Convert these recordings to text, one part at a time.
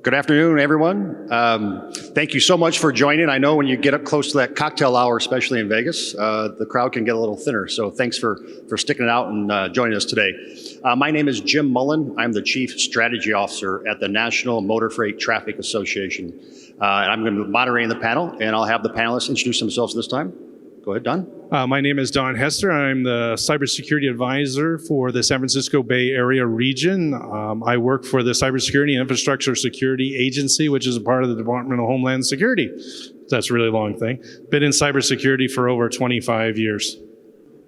Good afternoon, everyone. Thank you so much for joining. I know when you get up close to that cocktail hour, especially in Vegas, the crowd can get a little thinner. So thanks for sticking it out and joining us today. My name is Jim Mullen. I'm the Chief Strategy Officer at the National Motor Freight Traffic Association. And I'm going to be moderating the panel, and I'll have the panelists introduce themselves this time. Go ahead, Don. My name is Don Hester. I'm the Cybersecurity Advisor for the San Francisco Bay Area region. I work for the Cybersecurity and Infrastructure Security Agency, which is a part of the Department of Homeland Security. That's a really long thing. Been in cybersecurity for over 25 years.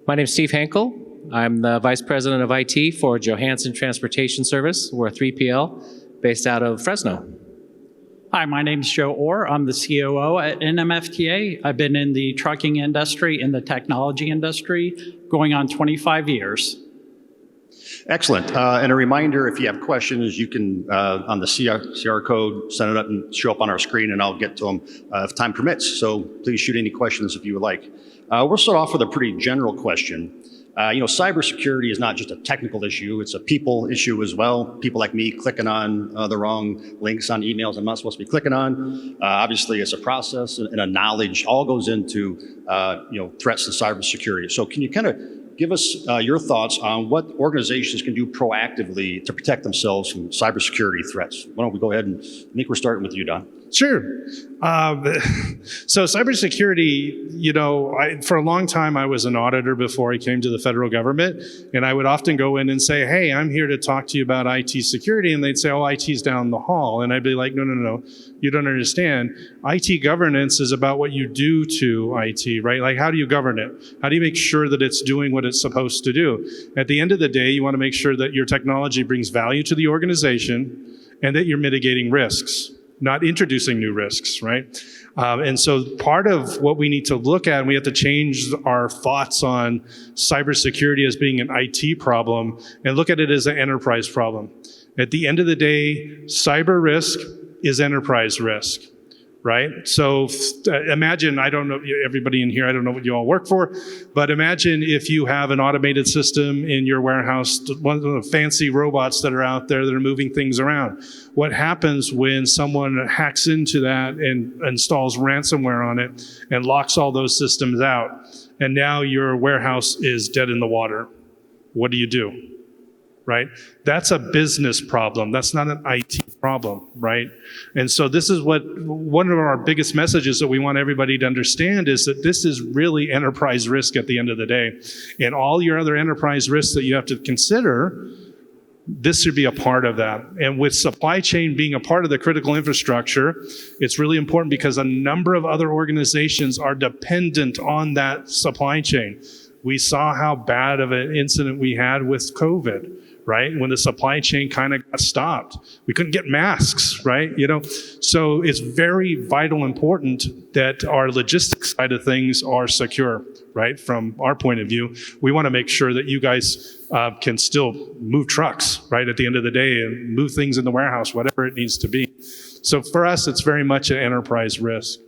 My name is Steve Hankel. I'm the Vice President of IT for Johanson Transportation Service. We're a 3PL based out of Fresno. Hi, my name is Joe Orr. I'm the COO at NMFTA. I've been in the trucking industry and the technology industry going on 25 years. Excellent. And a reminder, if you have questions, you can, on the CR code, send it up and show up on our screen, and I'll get to them if time permits. So please shoot any questions if you would like. We'll start off with a pretty general question. Cybersecurity is not just a technical issue, it's a people issue as well. People like me clicking on the wrong links on emails I'm not supposed to be clicking on. Obviously, it's a process and a knowledge, all goes into threats to cybersecurity. So can you kind of give us your thoughts on what organizations can do proactively to protect themselves from cybersecurity threats? Why don't we go ahead and, I think we're starting with you, Don. Sure. So cybersecurity, for a long time, I was an auditor before I came to the federal government, and I would often go in and say, hey, I'm here to talk to you about IT security, and they'd say, oh, IT's down the hall, and I'd be like, no, you don't understand. IT governance is about what you do to IT, right? Like, how do you govern it? How do you make sure that it's doing what it's supposed to do? At the end of the day, you want to make sure that your technology brings value to the organization and that you're mitigating risks, not introducing new risks, right? And so part of what we need to look at, and we have to change our thoughts on cybersecurity as being an IT problem and look at it as an enterprise problem. At the end of the day, cyber risk is enterprise risk, right? So imagine, I don't know, everybody in here, I don't know what you all work for, but imagine if you have an automated system in your warehouse, one of the fancy robots that are out there that are moving things around. What happens when someone hacks into that and installs ransomware on it and locks all those systems out, and now your warehouse is dead in the water? What do? Right? That's a business problem. That's not an IT problem, right? And so this is one of our biggest messages that we want everybody to understand is that this is really enterprise risk at the end of the day. And all your other enterprise risks that you have to consider, this should be a part of that. And with supply chain being a part of the critical infrastructure, it's really important because a number of other organizations are dependent on that supply chain. We saw how bad of an incident we had with COVID, right? When the supply chain kind of got stopped. We couldn't get masks, right? So it's very vital important that our logistics side of things are secure, right? From our point of view, we want to make sure that you guys can still move trucks, right? At the end of the day, and move things in the warehouse, whatever it needs to be. So for us, it's very much an enterprise risk.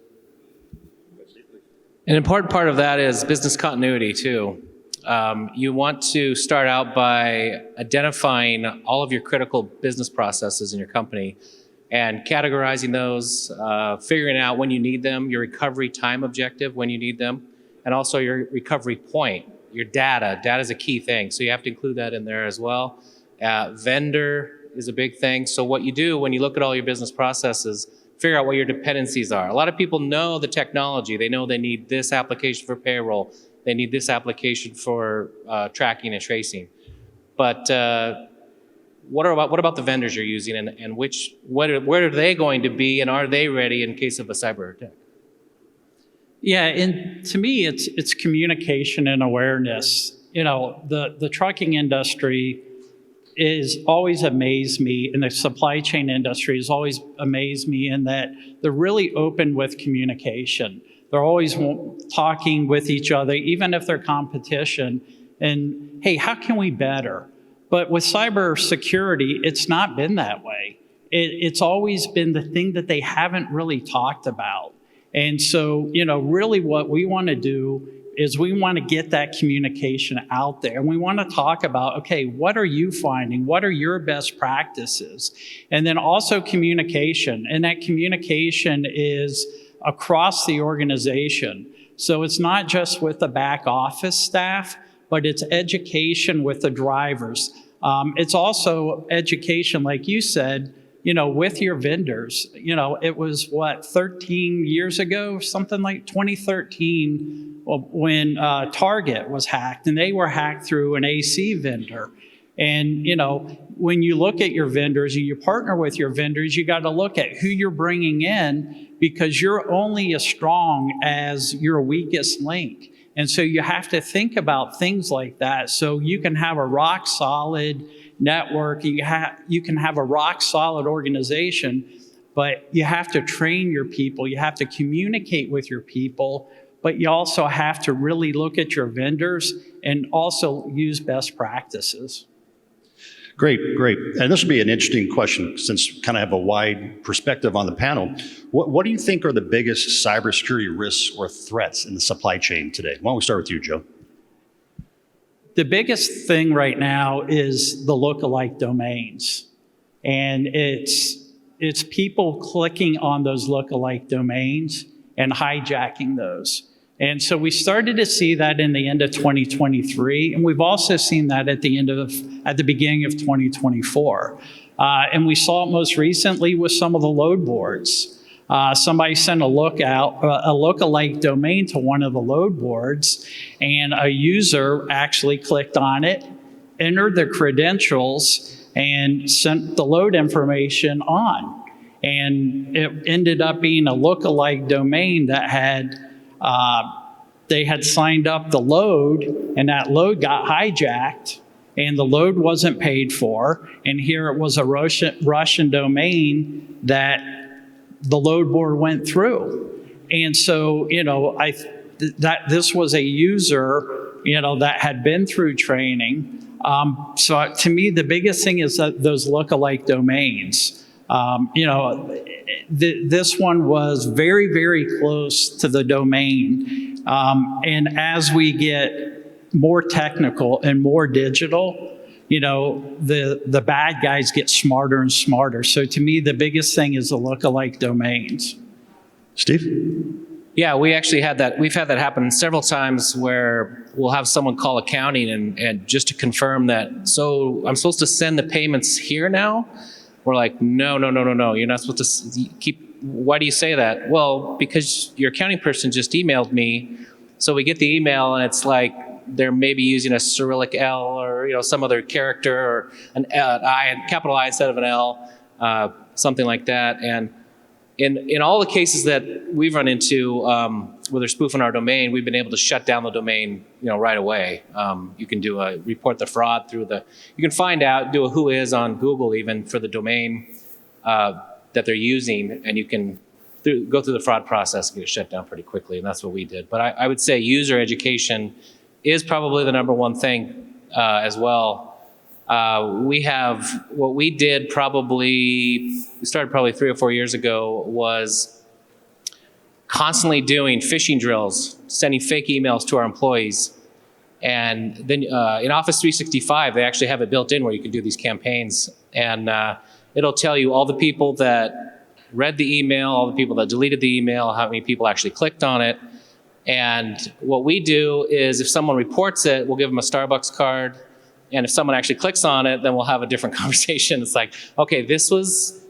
An important part of that is business continuity too. You want to start out by identifying all of your critical business processes in your company and categorizing those, figuring out when you need them, your recovery time objective when you need them, and also your recovery point, your data. Data is a key thing, so you have to include that in there as well. Vendor is a big thing. So what you do when you look at all your business processes, figure out what your dependencies are. A lot of people know the technology. They know they need this application for payroll. They need this application for tracking and tracing. But what about the vendors you're using, and where are they going to be, and are they ready in case of a cyber attack? Yeah, and to me, it's communication and awareness. The trucking industry is always amazed me, and the supply chain industry has always amazed me in that they're really open with communication. They're always talking with each other, even if they're competition, and hey, how can we better? But with cybersecurity, it's not been that way. It's always been the thing that they haven't really talked about. And so, really what we want to do is we want to get that communication out there. And we want to talk about, okay, what are you finding? What are your best practices? And then also communication. And that communication is across the organization. So it's not just with the back office staff, but it's education with the drivers. It's also education, like you said, with your vendors. It was 13 years ago, something like 2013, when Target was hacked, and they were hacked through an AC vendor. And, when you look at your vendors and you partner with your vendors, you got to look at who you're bringing in, because you're only as strong as your weakest link. And so you have to think about things like that so you can have a rock solid network, you can have a rock solid organization, but you have to train your people, you have to communicate with your people, but you also have to really look at your vendors and also use best practices. Great. And this will be an interesting question since we kind of have a wide perspective on the panel. What do you think are the biggest cybersecurity risks or threats in the supply chain today? Why don't we start with you, Joe? The biggest thing right now is the lookalike domains. And it's people clicking on those lookalike domains and hijacking those. And so we started to see that in the end of 2023, and we've also seen that at the beginning of 2024. And we saw it most recently with some of the load boards. Somebody sent a lookalike domain to one of the load boards, and a user actually clicked on it, entered their credentials, and sent the load information on. And it ended up being a lookalike domain that they had signed up the load, and that load got hijacked, and the load wasn't paid for. And here it was a Russian domain that the load board went through. And so, this was a user, that had been through training. So to me, the biggest thing is that those lookalike domains. This one was very, very close to the domain. And as we get more technical and more digital, the bad guys get smarter and smarter. So to me, the biggest thing is the lookalike domains. Steve? Yeah, we actually had that. We've had that happen several times where we'll have someone call accounting and just to confirm that, so I'm supposed to send the payments here now? We're like, no. You're not supposed to keep. Why do you say that? Well, because your accounting person just emailed me. So we get the email and it's like they're maybe using a Cyrillic L or some other character or an I, capital I instead of an L, something like that. And in all the cases that we've run into where they're spoofing our domain, we've been able to shut down the domain, right away. You can do a report the fraud through you can find out, do a who is on Google even for the domain that they're using, and you can go through the fraud process and get it shut down pretty quickly, and that's what we did. But I would say user education is probably the number one thing as well. We have, what we did we started probably 3 or 4 years ago, was constantly doing phishing drills, sending fake emails to our employees. And then in Office 365, they actually have it built in where you can do these campaigns. And it'll tell you all the people that read the email, all the people that deleted the email, how many people actually clicked on it. And what we do is if someone reports it, we'll give them a Starbucks card. And if someone actually clicks on it, then we'll have a different conversation. It's like, okay, this is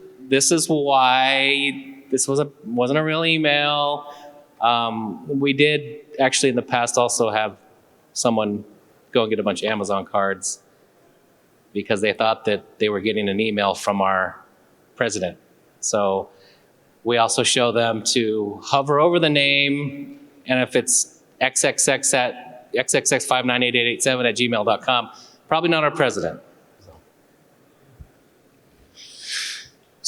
why this wasn't a real email. We did actually in the past also have someone go and get a bunch of Amazon cards because they thought that they were getting an email from our president. So we also show them to hover over the name, and if it's xxx at xxx598887 at gmail.com, probably not our president.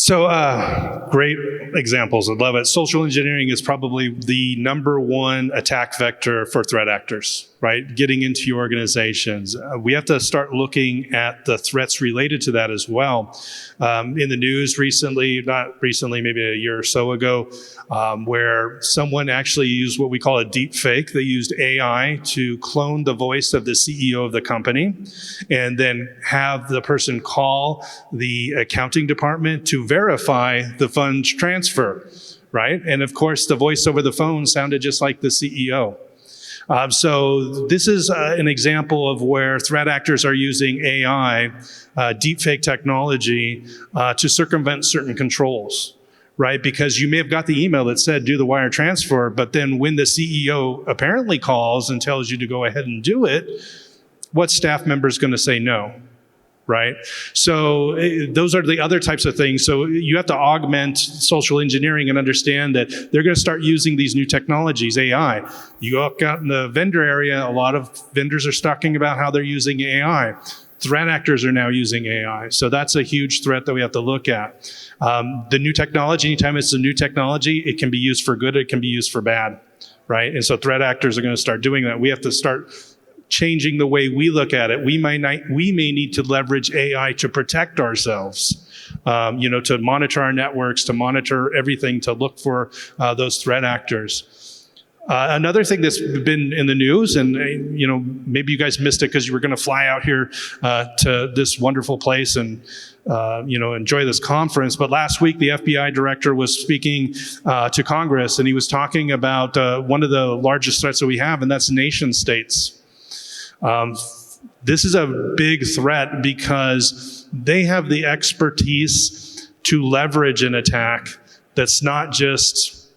So great examples. I love it. Social engineering is probably the number one attack vector for threat actors, right? Getting into your organizations. We have to start looking at the threats related to that as well. In the news recently, not recently, maybe a year or so ago, where someone actually used what we call a deep fake. They used AI to clone the voice of the CEO of the company and then have the person call the accounting department to verify the funds transfer, right? And of course, the voice over the phone sounded just like the CEO. So this is an example of where threat actors are using AI, deepfake technology, to circumvent certain controls, right? Because you may have got the email that said do the wire transfer, but then when the CEO apparently calls and tells you to go ahead and do it, what staff member is going to say no? Right? So those are the other types of things. So you have to augment social engineering and understand that they're going to start using these new technologies, AI. You go out in the vendor area, a lot of vendors are talking about how they're using AI. Threat actors are now using AI. So that's a huge threat that we have to look at. The new technology, anytime it's a new technology, it can be used for good, it can be used for bad, right? And so threat actors are going to start doing that. We have to start changing the way we look at it. We may need to leverage AI to protect ourselves, to monitor our networks, to monitor everything, to look for those threat actors. Another thing that's been in the news, and maybe you guys missed it because you were going to fly out here to this wonderful place and enjoy this conference. But last week, the FBI director was speaking to Congress, and he was talking about one of the largest threats that we have, and that's nation states. This is a big threat because they have the expertise to leverage an attack that's not just,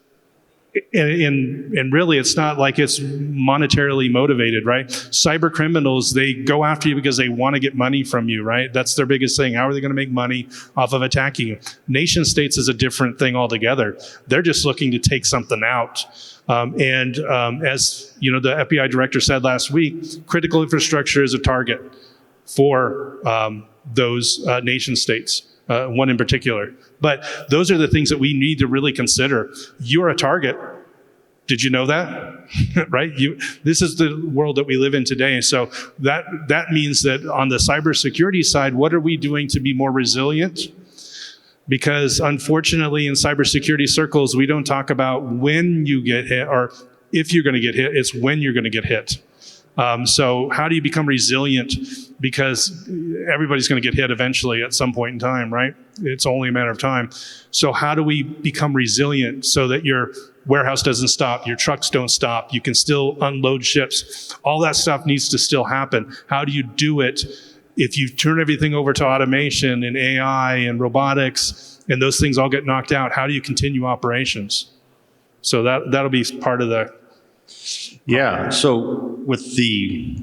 and really it's not like it's monetarily motivated, right? Cyber criminals, they go after you because they want to get money from you, right? That's their biggest thing. How are they going to make money off of attacking you? Nation states is a different thing altogether. They're just looking to take something out. As the FBI director said last week, critical infrastructure is a target for those nation states, one in particular. But those are the things that we need to really consider. You're a target. Did you know that? Right? This is the world that we live in today. So that means that on the cybersecurity side, what are we doing to be more resilient? Because unfortunately, in cybersecurity circles, we don't talk about when you get hit or if you're going to get hit. It's when you're going to get hit. So how do you become resilient? Because everybody's going to get hit eventually at some point in time, right? It's only a matter of time. So how do we become resilient so that your warehouse doesn't stop, your trucks don't stop, you can still unload ships? All that stuff needs to still happen. How do you do it? If you turn everything over to automation and AI and robotics and those things all get knocked out, how do you continue operations? So that'll be part of the... Yeah, so with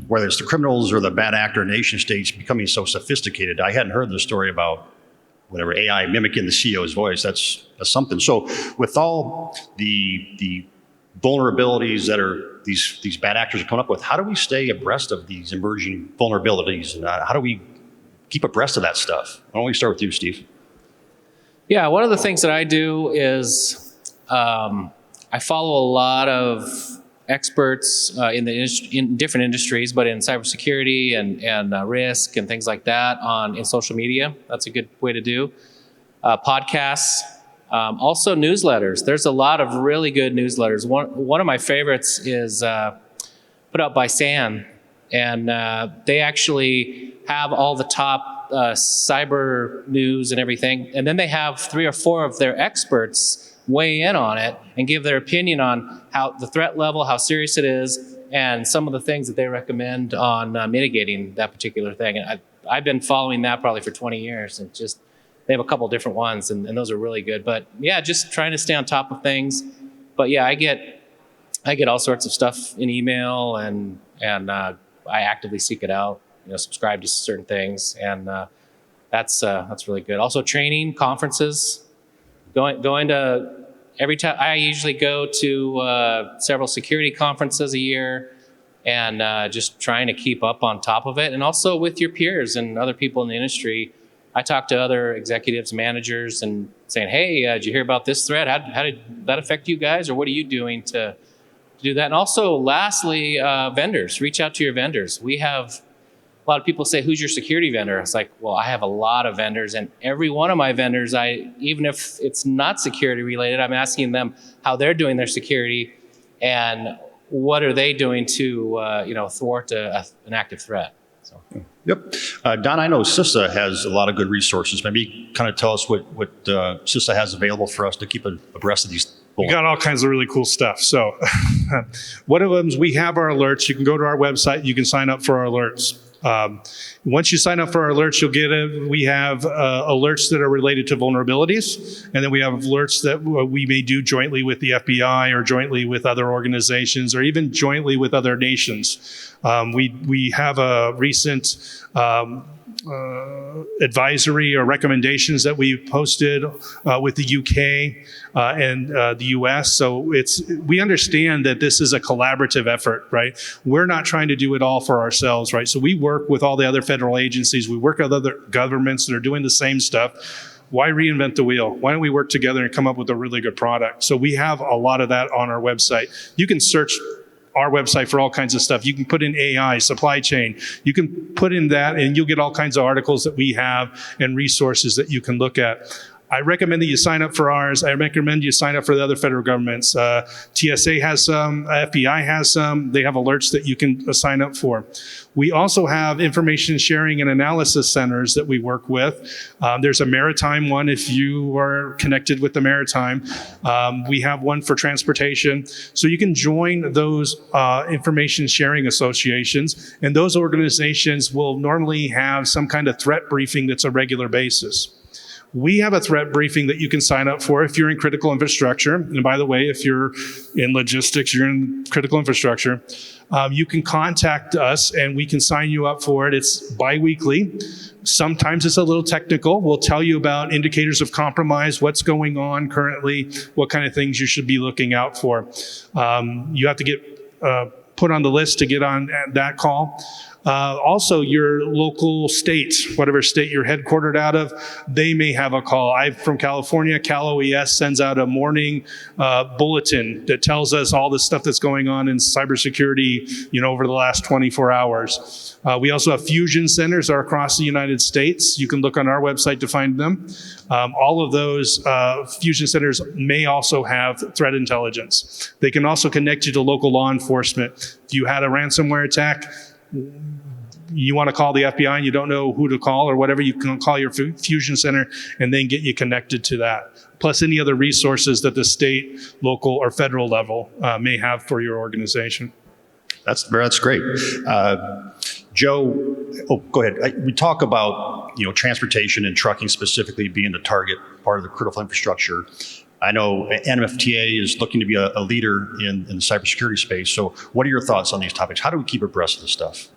whether it's the criminals or the bad actor nation states becoming so sophisticated, I hadn't heard the story about whatever AI mimicking the CEO's voice. That's something. So with all the vulnerabilities that are these bad actors are coming up with, how do we stay abreast of these emerging vulnerabilities? And how do we keep abreast of that stuff? Why don't we start with you, Steve? Yeah, one of the things that I do is I follow a lot of experts in different industries, but in cybersecurity and risk and things like that in social media. That's a good way to do. Podcasts. Also newsletters. There's a lot of really good newsletters. One of my favorites is put out by SAN, and they actually have all the top cyber news and everything, and then they have 3 or 4 of their experts weigh in on it and give their opinion on how the threat level, how serious it is, and some of the things that they recommend on mitigating that particular thing. And I've been following that probably for 20 years, and just they have a couple different ones, and those are really good. But yeah, just trying to stay on top of things. But yeah, I get all sorts of stuff in email, and I actively seek it out. Subscribe to certain things, and that's really good. Also, training, conferences, going to every time. I usually go to several security conferences a year, and just trying to keep up on top of it, and also with your peers and other people in the industry. I talk to other executives, managers, and saying, hey, did you hear about this threat? How did that affect you guys? Or what are you doing to do that? And also, lastly, vendors. Reach out to your vendors. We have a lot of people say, who's your security vendor? It's like, well, I have a lot of vendors, and every one of my vendors, even if it's not security related, I'm asking them how they're doing their security and what are they doing to thwart an active threat. So. Yep. Don, I know CISA has a lot of good resources. Maybe kind of tell us what CISA has available for us to keep abreast of these. We got all kinds of really cool stuff. So one of them is we have our alerts. You can go to our website. You can sign up for our alerts. Once you sign up for our alerts, we have alerts that are related to vulnerabilities, and then we have alerts that we may do jointly with the FBI or jointly with other organizations or even jointly with other nations. We have a recent advisory or recommendations that we posted with the UK and the US. So we understand that this is a collaborative effort, right? We're not trying to do it all for ourselves, right? So we work with all the other federal agencies. We work with other governments that are doing the same stuff. Why reinvent the wheel? Why don't we work together and come up with a really good product? So we have a lot of that on our website. You can search our website for all kinds of stuff. You can put in AI, supply chain. You can put in that and you'll get all kinds of articles that we have and resources that you can look at. I recommend that you sign up for ours. I recommend you sign up for the other federal governments. TSA has some, FBI has some. They have alerts that you can sign up for. We also have information sharing and analysis centers that we work with. There's a maritime one if you are connected with the maritime. We have one for transportation. So you can join those information sharing associations, and those organizations will normally have some kind of threat briefing that's a regular basis. We have a threat briefing that you can sign up for if you're in critical infrastructure. And by the way, if you're in logistics, you're in critical infrastructure, you can contact us and we can sign you up for it. It's bi-weekly. Sometimes it's a little technical. We'll tell you about indicators of compromise, what's going on currently, what kind of things you should be looking out for. You have to get put on the list to get on that call. Also, your local state, whatever state you're headquartered out of, they may have a call. I'm from California. Cal OES sends out a morning bulletin that tells us all the stuff that's going on in cybersecurity, over the last 24 hours. We also have fusion centers are across the United States. You can look on our website to find them. All of those fusion centers may also have threat intelligence. They can also connect you to local law enforcement. If you had a ransomware attack, you want to call the FBI and you don't know who to call or whatever, you can call your fusion center and then get you connected to that. Plus any other resources that the state, local, or federal level may have for your organization. That's great. Joe, go ahead. We talk about transportation and trucking specifically being the target part of the critical infrastructure. I know NMFTA is looking to be a leader in the cybersecurity space. So what are your thoughts on these topics? How do we keep abreast of this stuff?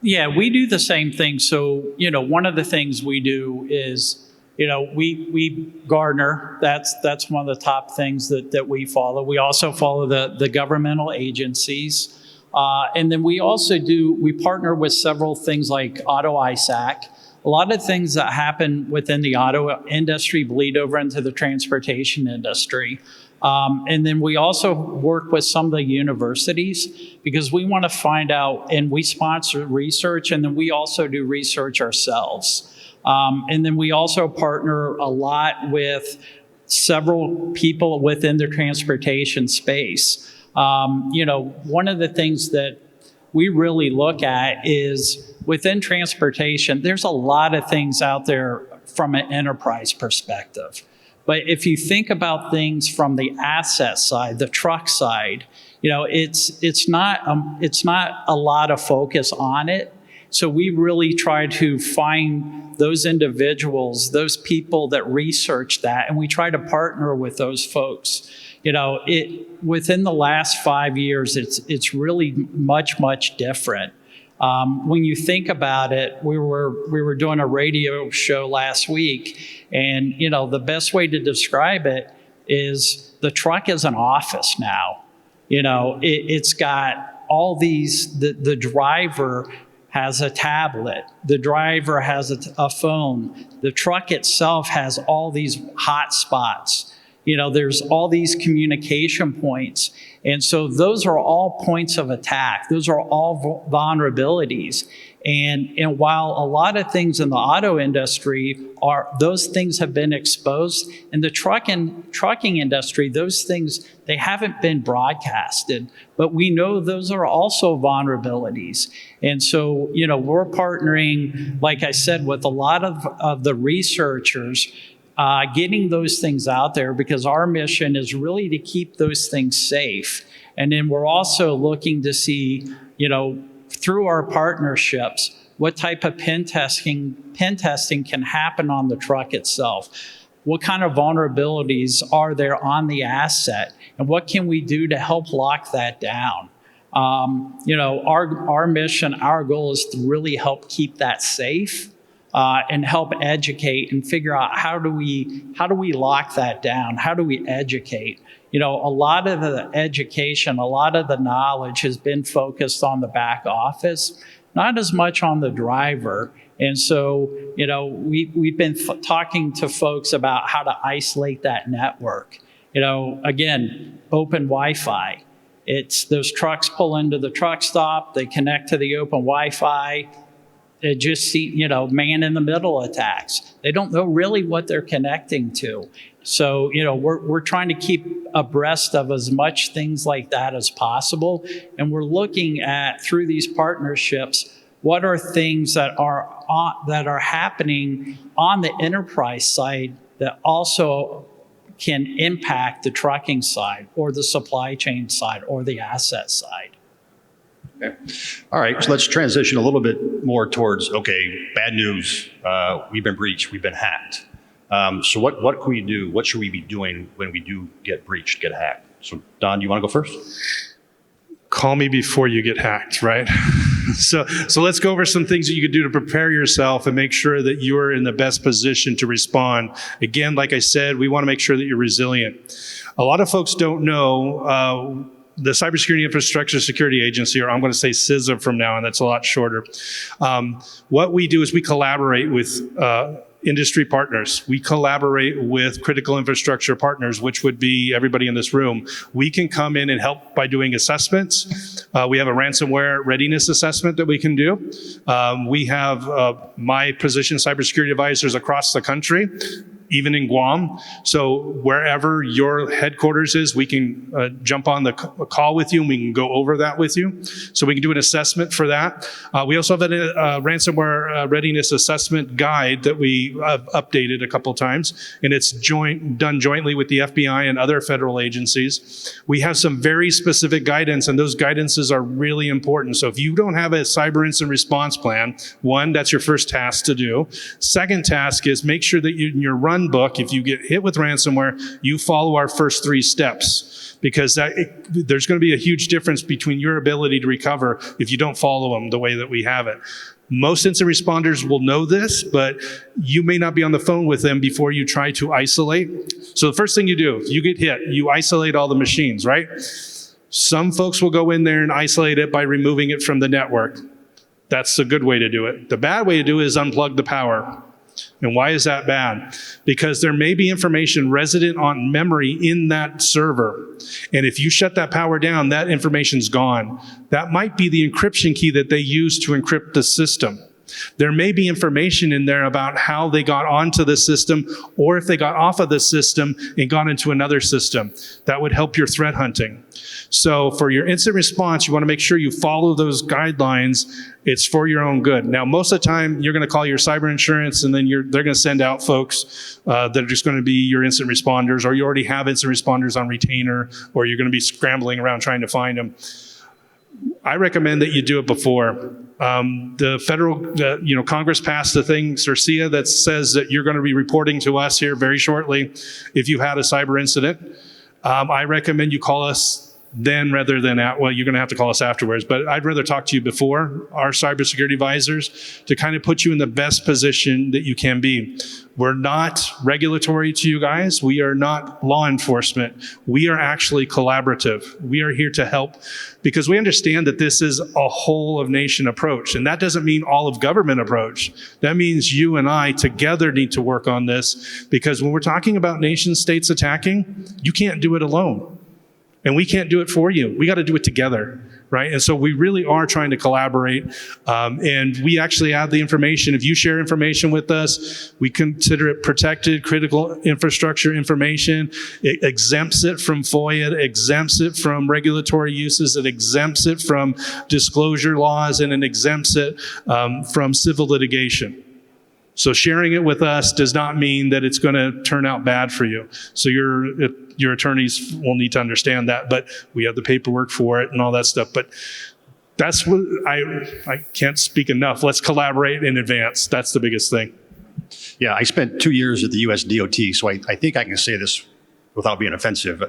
Yeah, we do the same thing. So, one of the things we do is, we Gartner, that's one of the top things that we follow. We also follow the governmental agencies. And then we also we partner with several things like Auto ISAC. A lot of things that happen within the auto industry bleed over into the transportation industry. And then we also work with some of the universities because we want to find out, and we sponsor research, and then we also do research ourselves. And then we also partner a lot with several people within the transportation space. One of the things that we really look at is within transportation, there's a lot of things out there from an enterprise perspective. But if you think about things from the asset side, the truck side, it's not a lot of focus on it. So we really try to find those individuals, those people that research that, and we try to partner with those folks. Within the last 5 years, it's really much different. When you think about it, we were doing a radio show last week, and the best way to describe it is the truck is an office now. It's got all these. The driver has a tablet. The driver has a phone. The truck itself has all these hot spots. There's all these communication points. And so those are all points of attack. Those are all vulnerabilities. And while a lot of things in the auto industry those things have been exposed, in the trucking industry, those things, they haven't been broadcasted, but we know those are also vulnerabilities. And so, we're partnering, like I said, with a lot of the researchers, getting those things out there, because our mission is really to keep those things safe. And then we're also looking to see, through our partnerships, what type of pen testing can happen on the truck itself. What kind of vulnerabilities are there on the asset, and what can we do to help lock that down? Our mission, our goal is to really help keep that safe, and help educate and figure out how do we lock that down? How do we educate? A lot of the education, a lot of the knowledge has been focused on the back office, not as much on the driver. And so, we've been talking to folks about how to isolate that network. Again, open Wi-Fi. It's those trucks pull into the truck stop, they connect to the open Wi-Fi. It just man in the middle attacks. They don't know really what they're connecting to. So, we're trying to keep abreast of as much things like that as possible. And we're looking at, through these partnerships, what are things that are happening on the enterprise side that also can impact the trucking side or the supply chain side or the asset side. Okay. All right, so let's transition a little bit more towards, bad news. We've been breached, we've been hacked. So what can we do? What should we be doing when we do get breached, get hacked? So Don, you want to go first? Call me before you get hacked, right? So let's go over some things that you could do to prepare yourself and make sure that you're in the best position to respond. Again, like I said, we want to make sure that you're resilient. A lot of folks don't know the Cybersecurity Infrastructure Security Agency, or I'm going to say CISA from now on, that's a lot shorter. What we do is we collaborate with industry partners. We collaborate with critical infrastructure partners, which would be everybody in this room. We can come in and help by doing assessments. We have a ransomware readiness assessment that we can do. We have my position cybersecurity advisors across the country, even in Guam. So wherever your headquarters is, we can jump on the call with you and we can go over that with you. So we can do an assessment for that. We also have a ransomware readiness assessment guide that we have updated a couple times, and it's done jointly with the FBI and other federal agencies. We have some very specific guidance, and those guidances are really important. So if you don't have a cyber incident response plan, one, that's your first task to do. Second task is make sure that in your run book, if you get hit with ransomware, you follow our first 3 steps, because there's going to be a huge difference between your ability to recover if you don't follow them the way that we have it. Most incident responders will know this, but you may not be on the phone with them before you try to isolate. So the first thing you do, if you get hit, you isolate all the machines, right? Some folks will go in there and isolate it by removing it from the network. That's a good way to do it. The bad way to do it is unplug the power. And why is that bad? Because there may be information resident on memory in that server. And if you shut that power down, that information's gone. That might be the encryption key that they use to encrypt the system. There may be information in there about how they got onto the system, or if they got off of the system and got into another system. That would help your threat hunting. So for your incident response, you want to make sure you follow those guidelines. It's for your own good. Now, most of the time, you're going to call your cyber insurance, and then they're going to send out folks that are just going to be your incident responders, or you already have incident responders on retainer, or you're going to be scrambling around trying to find them. I recommend that you do it before. The Congress passed the thing, CISA, that says that you're going to be reporting to us here very shortly if you had a cyber incident. I recommend you call us then rather than well, you're going to have to call us afterwards, but I'd rather talk to you before our cybersecurity advisors to kind of put you in the best position that you can be. We're not regulatory to you guys. We are not law enforcement. We are actually collaborative. We are here to help because we understand that this is a whole of nation approach. And that doesn't mean all of government approach. That means you and I together need to work on this, because when we're talking about nation states attacking, you can't do it alone. And we can't do it for you. We got to do it together, right? And so we really are trying to collaborate. And we actually have the information. If you share information with us, we consider it protected critical infrastructure information. It exempts it from FOIA. It exempts it from regulatory uses. It exempts it from disclosure laws, and it exempts it from civil litigation. So sharing it with us does not mean that it's going to turn out bad for you. So your attorneys will need to understand that, but we have the paperwork for it and all that stuff. But that's what I can't speak enough. Let's collaborate in advance. That's the biggest thing. Yeah, I spent 2 years at the US DOT, so I think I can say this without being offensive.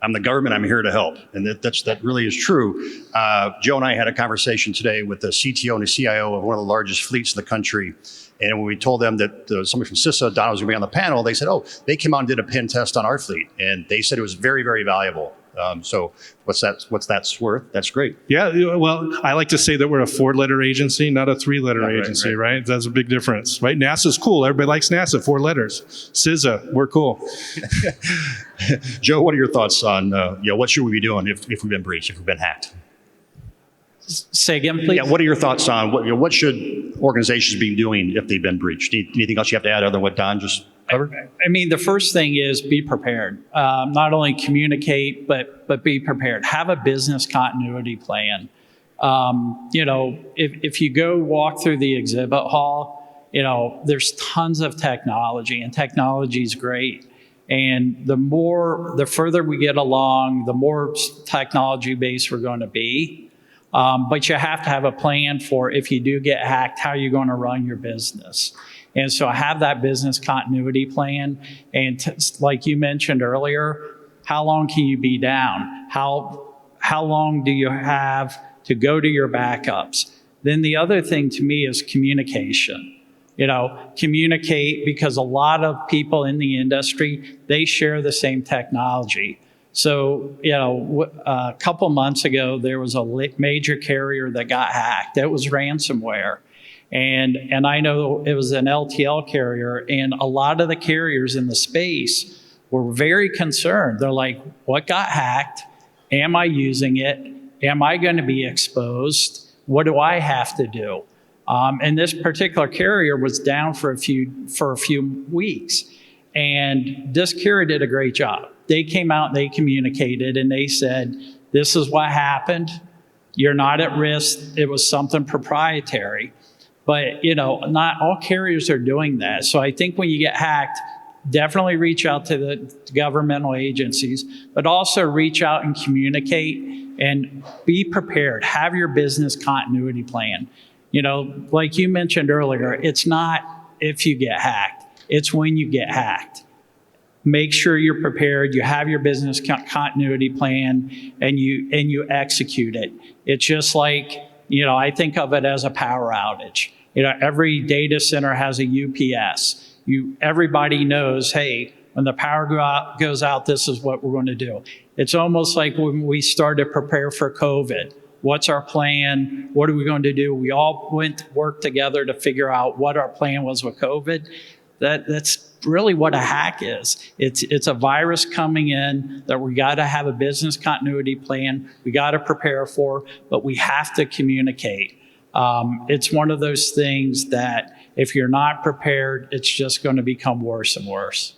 I'm the government, I'm here to help. And that really is true. Joe and I had a conversation today with the CTO and the CIO of one of the largest fleets in the country. And when we told them that somebody from CISA, Donna, was going to be on the panel, they said, oh, they came out and did a pen test on our fleet. And they said it was very, very valuable. So what's that's worth? That's great. Yeah, well, I like to say that we're a 4-letter agency, not a 3-letter agency, right? That's a big difference, right? NASA's cool. Everybody likes NASA, 4 letters. CISA, we're cool. Joe, what are your thoughts on what should we be doing if we've been breached, if we've been hacked? Say again, please. Yeah, what are your thoughts on what should organizations be doing if they've been breached? Anything else you have to add other than what Don just covered? I mean, the first thing is be prepared. Not only communicate, but be prepared. Have a business continuity plan. If you go walk through the exhibit hall, there's tons of technology, and technology is great. And the further we get along, the more technology based we're going to be. But you have to have a plan for if you do get hacked, how you're going to run your business. And so I have that business continuity plan. And like you mentioned earlier, how long can you be down? How long do you have to go to your backups? Then the other thing to me is communication. Communicate, because a lot of people in the industry, they share the same technology. So, a couple months ago, there was a major carrier that got hacked. It was ransomware. And I know it was an LTL carrier, and a lot of the carriers in the space were very concerned. They're like, what got hacked? Am I using it? Am I going to be exposed? What do I have to do? And this particular carrier was down for a few weeks. And this carrier did a great job. They came out, they communicated, and they said, this is what happened. You're not at risk. It was something proprietary. But, not all carriers are doing that. So I think when you get hacked, definitely reach out to the governmental agencies, but also reach out and communicate and be prepared. Have your business continuity plan. Like you mentioned earlier, it's not if you get hacked, it's when you get hacked. Make sure you're prepared, you have your business continuity plan, and you execute it. It's just like, I think of it as a power outage. Every data center has a UPS. Everybody knows, hey, when the power goes out, this is what we're going to do. It's almost like when we started to prepare for COVID. What's our plan? What are we going to do? We all went to work together to figure out what our plan was with COVID. That's really what a hack is. It's a virus coming in that we got to have a business continuity plan. We got to prepare for, but we have to communicate. It's one of those things that if you're not prepared, it's just going to become worse and worse.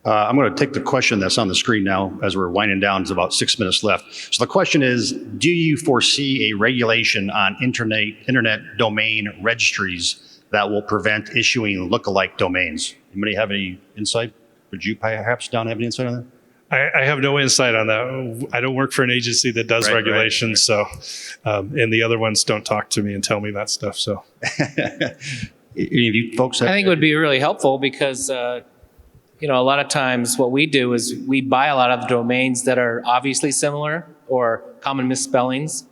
I'm going to take the question that's on the screen now as we're winding down. It's about 6 minutes left. So the question is, do you foresee a regulation on internet domain registries that will prevent issuing lookalike domains? Anybody have any insight? Would you perhaps, Don, have any insight on that? I have no insight on that. I don't work for an agency that does regulations, so and the other ones don't talk to me and tell me that stuff. So, any of you folks? I think it would be really helpful because a lot of times what we do is we buy a lot of the domains that are obviously similar, or common misspellings.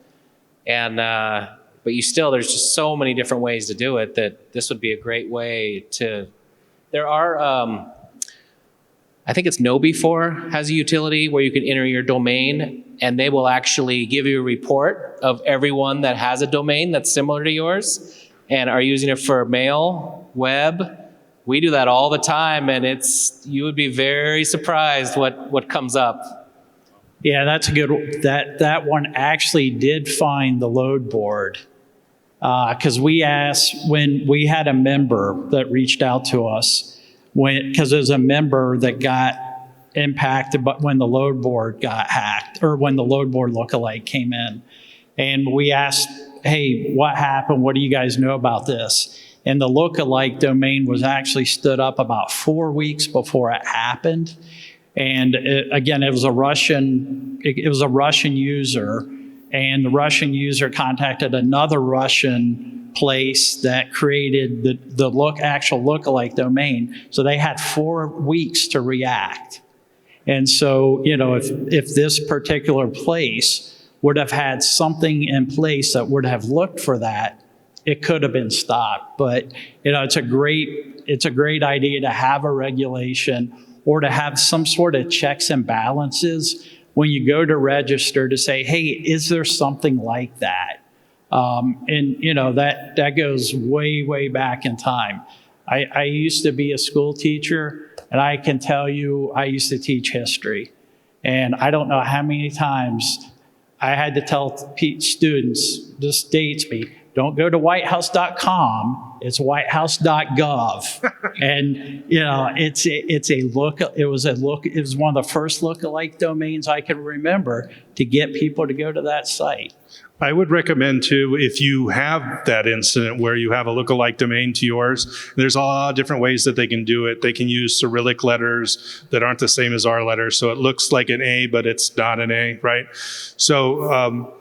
And, but there's just so many different ways to do it that this would be a great way to, there are, I think it's KnowBe4 has a utility where you can enter your domain and they will actually give you a report of everyone that has a domain that's similar to yours and are using it for mail, web. We do that all the time, and you would be very surprised what comes up. Yeah, that's a good, that one actually did find the load board. Because we asked, when we had a member that reached out to us, because there's a member that got impacted but when the load board got hacked, or when the load board lookalike came in. And we asked, hey, what happened? What do you guys know about this? And the lookalike domain was actually stood up about 4 weeks before it happened. And again, it was a Russian user, and the Russian user contacted another Russian place that created the actual lookalike domain. So they had 4 weeks to react. And so, if this particular place would have had something in place that would have looked for that, it could have been stopped. But it's a great idea to have a regulation or to have some sort of checks and balances when you go to register to say, hey, is there something like that? That goes way, way back in time. I used to be a school teacher, and I can tell you I used to teach history. And I don't know how many times I had to tell students, this dates me, don't go to whitehouse.com, it's whitehouse.gov. And it was one of the first lookalike domains I can remember to get people to go to that site. I would recommend too, if you have that incident where you have a lookalike domain to yours, there's a lot of different ways that they can do it. They can use Cyrillic letters that aren't the same as our letters. So it looks like an A, but it's not an A, right? So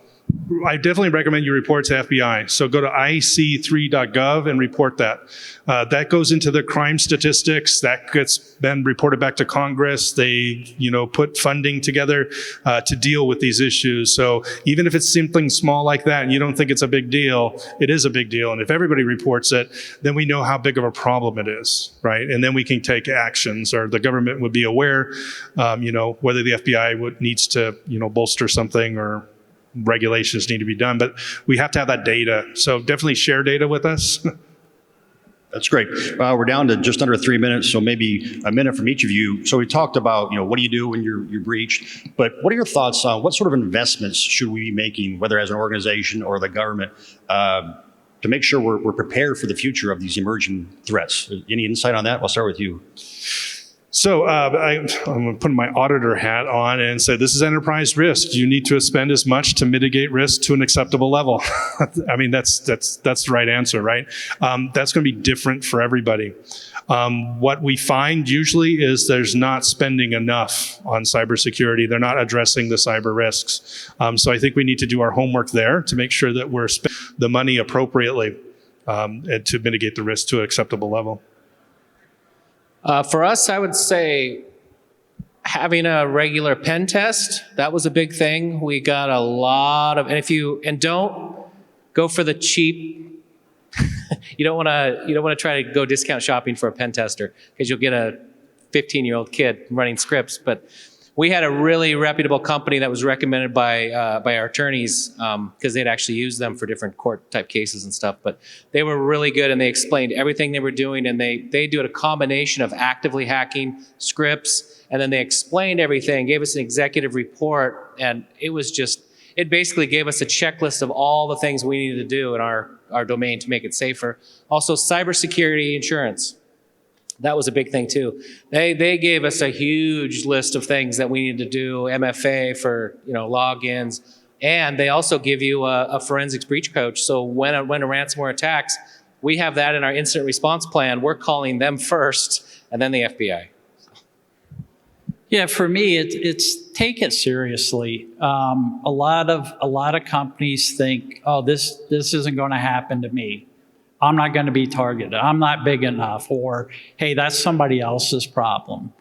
I definitely recommend you report to FBI. So go to ic3.gov and report that. That goes into the crime statistics. That gets then reported back to Congress. They, put funding together to deal with these issues. So even if it's something small like that and you don't think it's a big deal, it is a big deal. And if everybody reports it, then we know how big of a problem it is, right? And then we can take actions, or the government would be aware, whether the FBI needs to, bolster something, or regulations need to be done, but we have to have that data. So definitely share data with us. That's great. We're down to just under 3 minutes, so maybe a minute from each of you. So we talked about, what do you do when you're breached? But what are your thoughts on what sort of investments should we be making, whether as an organization or the government, to make sure we're prepared for the future of these emerging threats? Any insight on that? I'll start with you. So I'm going to put my auditor hat on and say, this is enterprise risk. You need to spend as much to mitigate risk to an acceptable level. I mean, that's the right answer, right? That's going to be different for everybody. What we find usually is there's not spending enough on cybersecurity. They're not addressing the cyber risks. So I think we need to do our homework there to make sure that we're spending the money appropriately and to mitigate the risk to an acceptable level. For us, I would say having a regular pen test, that was a big thing. We got a lot of, and don't go for the cheap. You don't want to try to go discount shopping for a pen tester, because you'll get a 15-year-old kid running scripts. But we had a really reputable company that was recommended by our attorneys, because they'd actually used them for different court type cases and stuff. But they were really good, and they explained everything they were doing, and they do a combination of actively hacking, scripts, and then they explained everything, gave us an executive report, and it basically gave us a checklist of all the things we needed to do in our domain to make it safer. Also, cybersecurity insurance. That was a big thing too. They gave us a huge list of things that we needed to do, MFA for logins, and they also give you a forensics breach coach. So when a ransomware attacks, we have that in our incident response plan. We're calling them first, and then the FBI. Yeah, for me, it's take it seriously. A lot of companies think, oh, this isn't going to happen to me. I'm not going to be targeted. I'm not big enough. Or, hey, that's somebody else's problem.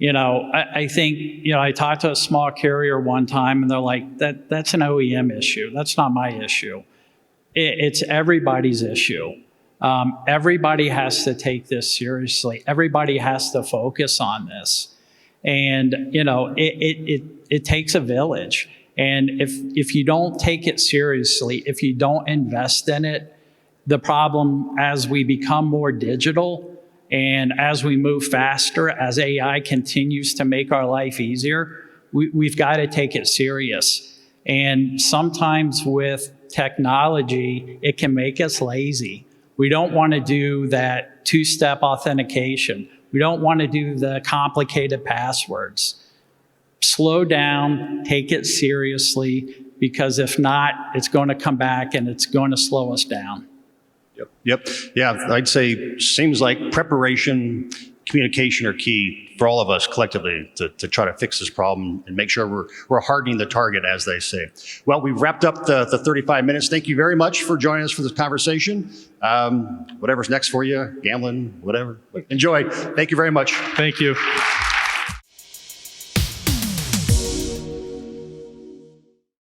I think, I talked to a small carrier one time and they're like, that's an OEM issue. That's not my issue. It's everybody's issue. Everybody has to take this seriously. Everybody has to focus on this. And, it takes a village. And if you don't take it seriously, if you don't invest in it, the problem as we become more digital and as we move faster, as AI continues to make our life easier, we've got to take it serious. And sometimes with technology, it can make us lazy. We don't want to do that two-step authentication. We don't want to do the complicated passwords. Slow down, take it seriously, because if not, it's going to come back and it's going to slow us down. Yep. Yeah, I'd say seems like preparation, communication are key for all of us collectively to try to fix this problem and make sure we're hardening the target, as they say. Well, we've wrapped up the 35 minutes. Thank you very much for joining us for this conversation. Whatever's next for you, gambling, whatever. Enjoy. Thank you very much. Thank you.